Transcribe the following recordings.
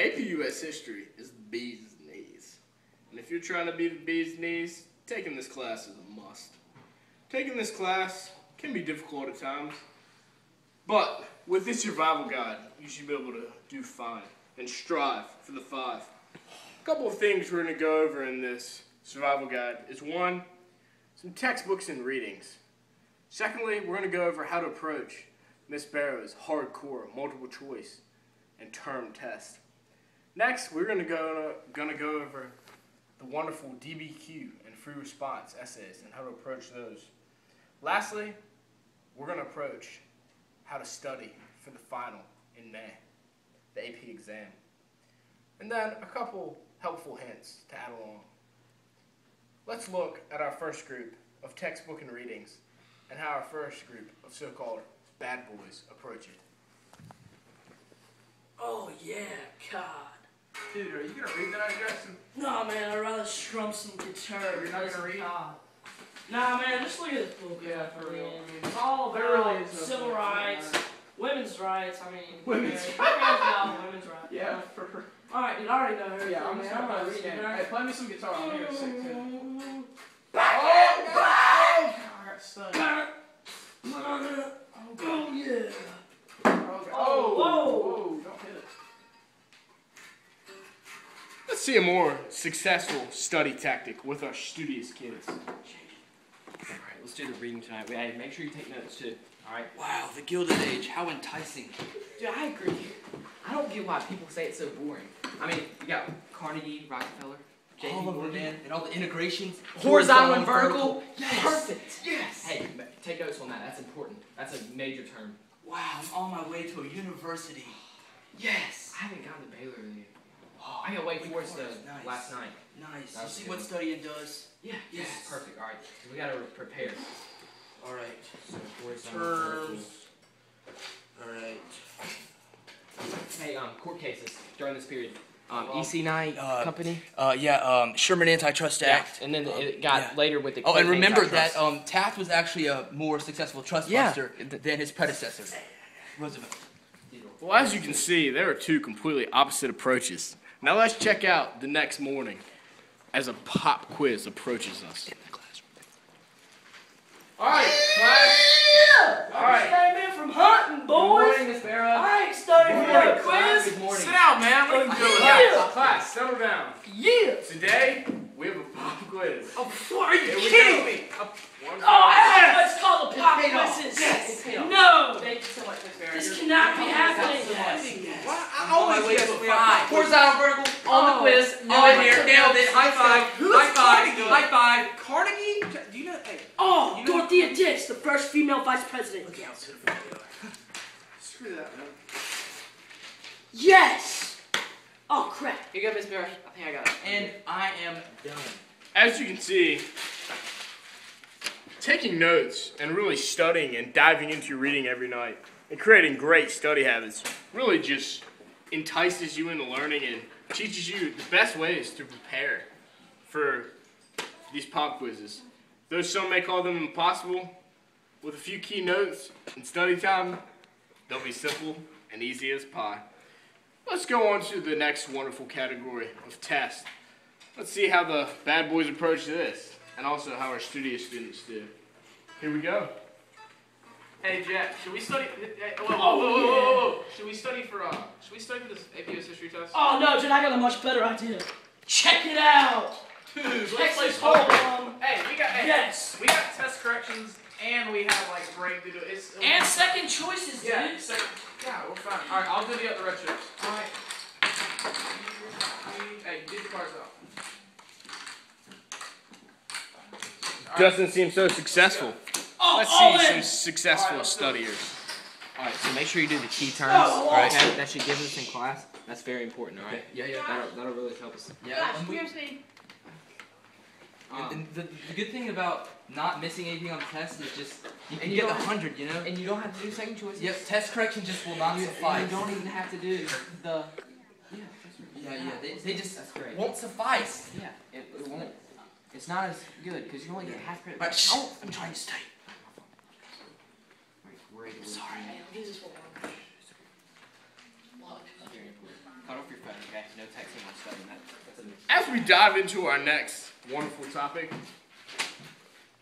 AP US History is the bee's knees. And if you're trying to be the bee's knees, taking this class is a must. Taking this class can be difficult at times, but with this survival guide, you should be able to do fine and strive for the 5. A couple of things we're going to go over in this survival guide is 1, some textbooks and readings. Secondly, we're going to go over how to approach Miss Barrow's hardcore multiple choice and term test. Next, we're going to go over the wonderful DBQ and free response essays and how to approach those. Lastly, we're going to approach how to study for the final in May, the AP exam. And then a couple helpful hints to add along. Let's look at our first group of textbook and readings and how our first group of so-called bad boys approach it. Oh yeah, God. Dude, are you gonna read that, Jackson? No, man, I'd rather strum some guitar. You're not gonna read? Nah, man, just look at this book. Yeah, for real. It's all There really about is no civil point. rights, women's rights. I mean, Women's who cares about women's rights? Yeah, for All right, you already know who. yeah, I'm just gonna gonna read it. Hey, play me some guitar. I'm here to sing too. Oh, I got stunned. oh yeah. Oh, whoa. whoa, don't hit it. Let's see a more successful study tactic with our studious kids. Alright, let's do the reading tonight. Hey, make sure you take notes too. Alright? Wow, the Gilded Age, how enticing. Dude, I agree. I don't get why people say it's so boring. I mean, you got Carnegie, Rockefeller, J.P. All of Morgan. them, and all the integrations. Horizontal and vertical. Yes. Perfect. Yes. Hey, take notes on that. That's important. That's a major term. Wow, I'm on my way to a university. Yes. I haven't gotten to Baylor yet. Oh, I got Wake Forest Nice. last night. Nice. That You was see good. what studying does? Yeah, Yes. this is perfect. Alright, so we gotta prepare. All right. So, horizontal, vertical. Terms. All right. Hey, court cases during this period. EC9 company. Sherman Antitrust Act. And then it got later with the Oh, and Clinton remember that antitrust. Taft was actually a more successful trust buster than his predecessor, Roosevelt. Well, as you can see, there are 2 completely opposite approaches. Now let's check out the next morning as a pop quiz approaches us. In the classroom. Alright, class. Yeah! All right. I came in from hunting, boys. Good morning, Miss Barrow. I ain't studying for a quiz. Good morning. Sit down, man. What are you doing? Yeah. Class, settle down. Yeah. Today, we have a pop quiz. Oh, are you Here we kidding go. me? Oh, I know what's called a pop paid off. quizzes. Yes. No. Thank you so much, Miss Barrow. This cannot be happening. What? I'm I on my always way guess to a we have 5. Horizontal, vertical, on the quiz. Oh, in here, nailed it. High five. Who's High five. Carnegie? High five. Carnegie? Do you know? Hey, Oh, You know- Dorothea Dix, the first female vice president. screw that, man. Yes. Oh crap. Here you go, Miss Barrow. I think I got it. And I am done. As you can see, taking notes and really studying and diving into your reading every night and creating great study habits really just entices you into learning and teaches you the best ways to prepare for these pop quizzes. Though some may call them impossible, with a few key notes and study time, they'll be simple and easy as pie. Let's go on to the next wonderful category of test. Let's see how the bad boys approach this, and also how our studious students do. Here we go. Hey, Jack, should we study? Whoa. Should we study for this APS history test? Oh no, dude, I got a much better idea. Check it out. Dude, let's Texas play Hold'em. Hey, Yes. we got test corrections, and we have like break to do. And second choices, dude. yeah, yeah, we're fine. All right, I'll do the red chips. All right. Hey, get your cards out. Justin seems so successful. Oh, Let's all see in. some successful All right, let's go. studiers. Alright, so make sure you do the key terms. Oh, Alright, awesome. that should give us in class. That's very important, alright? Yeah. That'll really help us. Yeah. And the good thing about not missing anything on the test is just you can get the 100, you know. And you don't have to do second choices. Yep. Test correction just will not You suffice. don't even have to do the. Yeah. They just That's great. won't suffice. Yeah, it won't. It's not as good because you only get half credit. But shh, I'm trying to study. Sorry. Jesus will Very important. Cut off your phone, okay? as we dive into our next wonderful topic,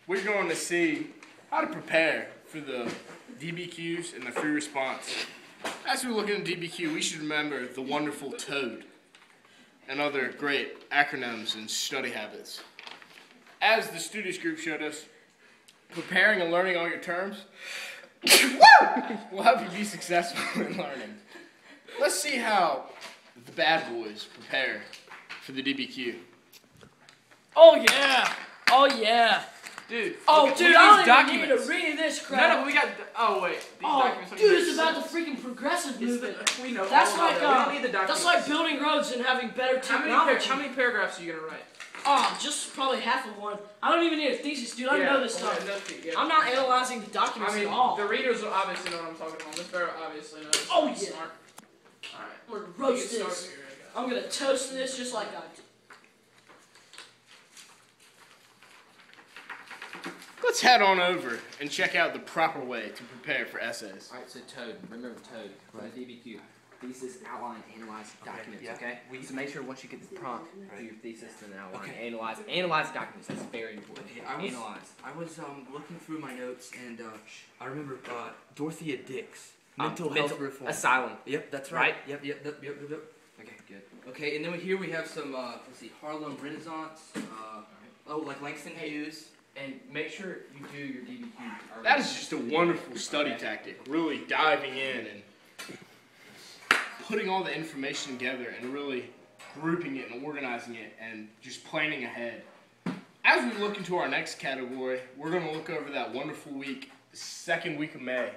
we're going to see how to prepare for the DBQs and the free response. As we look into DBQ, we should remember the wonderful TOAD and other great acronyms and study habits. As the studies group showed us, preparing and learning all your terms will help you be successful in learning. Let's see how the bad boys prepare for the DBQ. Oh yeah. Oh yeah. Dude. Oh look dude, at I these don't even need documents. to read this crap. No, but we got. Oh wait. These Oh, documents don't dude, even it's make about the sense. freaking progressive It's movement. we know That's all about like that. We don't need the documents. that's like building roads and having better technology. How many paragraphs are you gonna write? Oh, just probably half of one. I don't even need a thesis, dude. I know this stuff. I'm not analyzing the documents I mean, at all. the readers will obviously know what I'm talking about. Miss Barrett obviously knows. Oh, I'm yeah. Smart. All right. I'm gonna You roast can start this. here, I guess. I'm gonna toast this just like I do. Let's head on over and check out the proper way to prepare for essays. Alright, so TOAD. Remember TOAD for the DBQ. Thesis, outline, analyze documents, yeah. okay? So make sure once you get the prompt, do your thesis and then outline. Okay. Analyze documents. That's very important. Okay, Analyze. I was looking through my notes and I remember Dorothea Dix, mental health reform. Asylum. Yep, that's Right? right. Yep. Okay, good. Okay, and then here we have some let's see, Harlem Renaissance. Like Langston Hughes. And make sure you do your DBQ. That is just a wonderful study tactic, really diving in and putting all the information together and really grouping it and organizing it and just planning ahead. As we look into our next category, we're going to look over that wonderful week, the second week of May,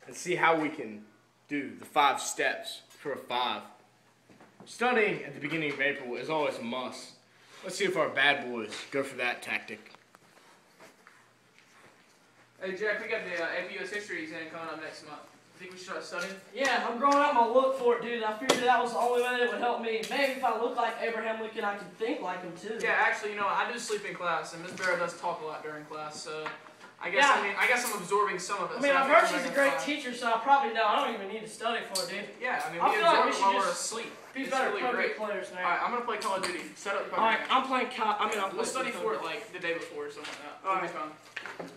and see how we can do the 5 steps for a 5. Studying at the beginning of April is always a must. Let's see if our bad boys go for that tactic. Hey Jack, we got the AP US History exam coming up next month. Think we should start studying? Yeah, I'm growing up. I'll look for it, dude. I figured that was the only way that would help me. Maybe if I look like Abraham Lincoln, I can think like him too. Yeah, actually, you know, I do sleep in class, and Miss Barrett does talk a lot during class, so I guess Yeah. I guess I'm absorbing some of it. I mean, so I've think heard I'm she's a gonna great fly. teacher, so I probably know. I don't even need to study for it, dude. Yeah, I mean, I we feel like absorb we it should while we're just asleep. Be It's better really poker great. players, man. All right, I'm gonna play Call of Duty. Set up. All right, I'm playing. I'm We'll study for it like the day before or something like that. All It'll be right. fun.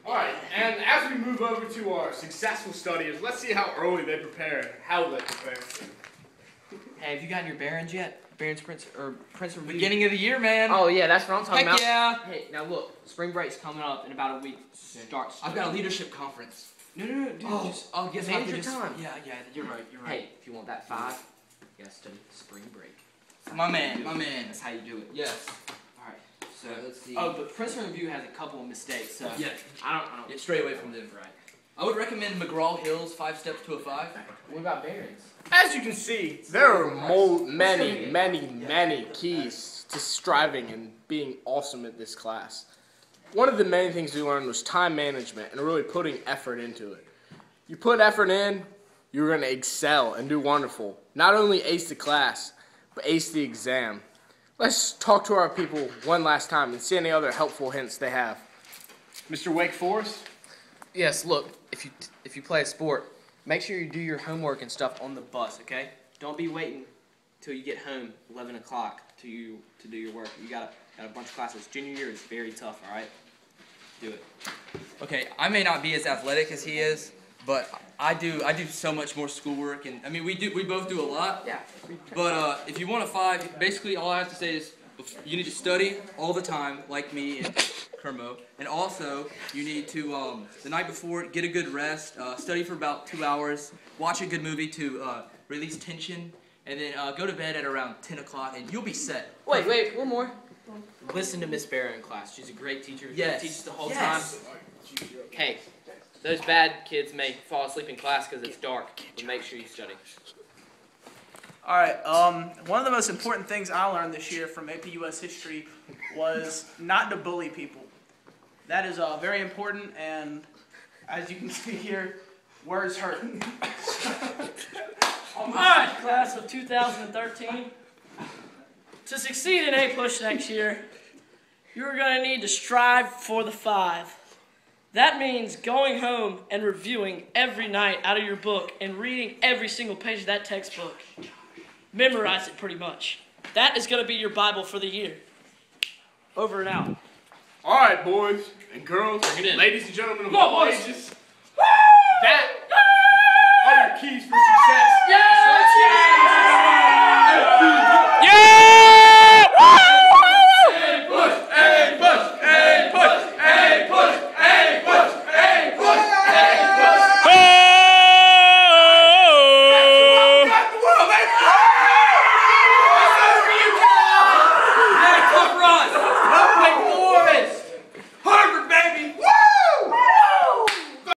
Alright, and as we move over to our successful studiers, let's see how early they prepare and how they prepare. Hey, have you gotten your Barons yet? Barons Prince Review? Beginning of the year, man. Oh yeah, that's what I'm talking Heck about. yeah. Hey, now look, spring break's coming up in about a week. Start. I've got a leadership conference. No, dude. Just I'll guess manage I your can time. Yeah, you're right. Hey, if you want that 5, you gotta study spring break. My man. That's how you do it. Yes. All right. So let's see. Oh, but Princeton Review has a couple of mistakes, so Yeah. I don't. Yeah, stray away from them. Right. I would recommend McGraw-Hill's 5 Steps to a 5. What about Barons? As you can see, there are many keys to striving and being awesome at this class. One of the main things we learned was time management and really putting effort into it. You put effort in, you're going to excel and do wonderful. Not only ace the class, but ace the exam. Let's talk to our people one last time and see any other helpful hints they have. Mr. Wake Forest? Yes. Look, if you play a sport, make sure you do your homework and stuff on the bus. Okay? Don't be waiting till you get home 11 o'clock to do your work. You got a bunch of classes. Junior year is very tough. All right? Do it. Okay, I may not be as athletic as he is, but I do so much more schoolwork, and I mean we both do a lot. Yeah. But if you want a 5, basically all I have to say is you need to study all the time, like me and Kermo, and also you need to the night before get a good rest, study for about 2 hours, watch a good movie to release tension, and then go to bed at around 10 o'clock, and you'll be set. Wait, one more. Listen to Miss Barrow in class. She's a great teacher. Yes. She teaches the whole Yes. time. Hey, those bad kids may fall asleep in class because it's dark, but make sure you study. All right. One of the most important things I learned this year from AP US History was not to bully people. That is very important, and as you can see here, words hurt. All right, class of 2013. To succeed in Apush next year, you're going to need to strive for the 5. That means going home and reviewing every night out of your book and reading every single page of that textbook. Memorize it pretty much. That is going to be your Bible for the year. Over and out. All right, boys and girls, Bring it in. ladies and gentlemen of Come on, all boys. ages.